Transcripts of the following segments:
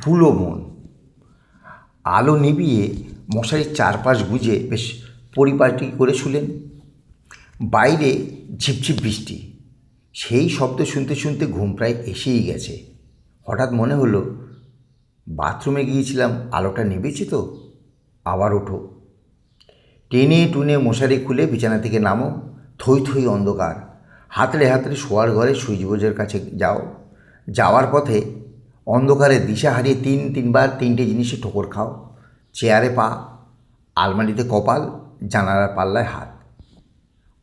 ভুলো মন। আলো নিভিয়ে মশারির চারপাশ গুজে বেশ পরিপাটি করে শুলেন। বাইরে ঝিপঝিপ বৃষ্টি, সেই শব্দ শুনতে শুনতে ঘুম প্রায় এসেই গেছে। হঠাৎ মনে হলো, বাথরুমে গিয়েছিলাম, আলোটা নিভেছে তো। আবার ওঠো, টেনে টুনে মশারি খুলে বিছানা থেকে নামো। থই থই অন্ধকার। হাতড়ে হাতড়ে শোয়ার ঘরে সুইচ বোর্ডের কাছে যাও। যাওয়ার পথে অন্ধকারে দিশা হারিয়ে তিনবার তিনটে জিনিসে ঠোকর খাও। চেয়ারে পা, আলমারিতে কপাল, জানালার পাল্লায় হাত।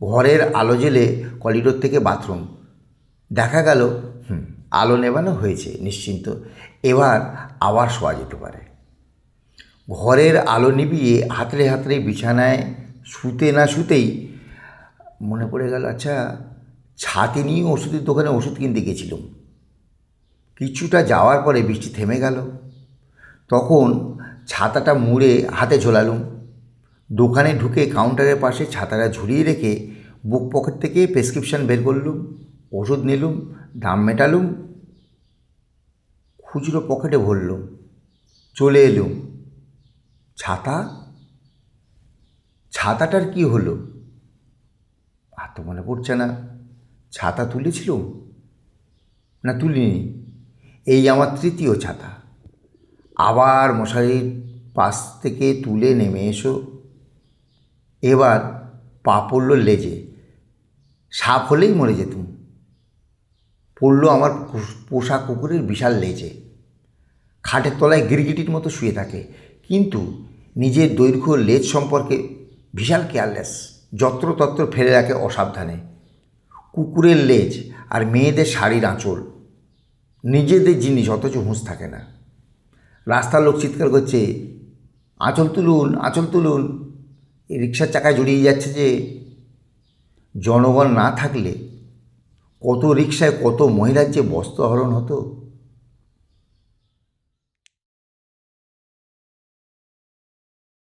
ঘরের আলো জ্বেলে করিডোর থেকে বাথরুম দেখা গেল। আলো নেভানো হয়েছে, নিশ্চিন্ত। এবার আবার শোয়া যেতে পারে। ঘরের আলো নিভিয়ে হাতড়ে হাতড়ে বিছানায় শুতে না শুতেই মনে পড়ে গেল, আচ্ছা, ছাতি নিয়ে ওষুধের দোকানে ওষুধ কিনতে গেছিলাম। কিছুটা যাওয়ার পরে বৃষ্টি থেমে গেল। তখন ছাতাটা মুড়ে হাতে ঝোলালুম। দোকানে ঢুকে কাউন্টারের পাশে ছাতাটা ঝুলিয়ে রেখে বুক পকেট থেকে প্রেসক্রিপশান বের করলুম, ওষুধ নিলুম, দাম মেটালুম, খুচরো পকেটে ভরলুম, চলে এলুম। ছাতাটার কি হলো? আর তো মনে পড়ছে না। ছাতা তুলেছিলুম না তুলিনি? এই আমার তৃতীয় ছাতা। আবার মশারির পাশ থেকে তুলে নেমে এসো। এবার পা পড়ল লেজে। সাপ হলেই মরে যেতুম। পড়ল আমার পোষা কুকুরের বিশাল লেজে। খাটের তলায় গিরগিটির মতো শুয়ে থাকে, কিন্তু নিজের দৈর্ঘ্য লেজ সম্পর্কে বিশাল কেয়ারলেস। যত্রতত্র ফেলে রাখে অসাবধানে। কুকুরের লেজ আর মেয়েদের শাড়ির আঁচল, নিজেদের জিনিস, অথচ হুঁশ থাকে না। রাস্তার লোক চিৎকার করছে, আঁচল তুলুন, আঁচল তুলুন। এই রিক্সার চাকায় জড়িয়ে যাচ্ছে যে। জনগণ না থাকলে কত রিক্সায় কত মহিলার যে বস্ত্র হরণ হতো।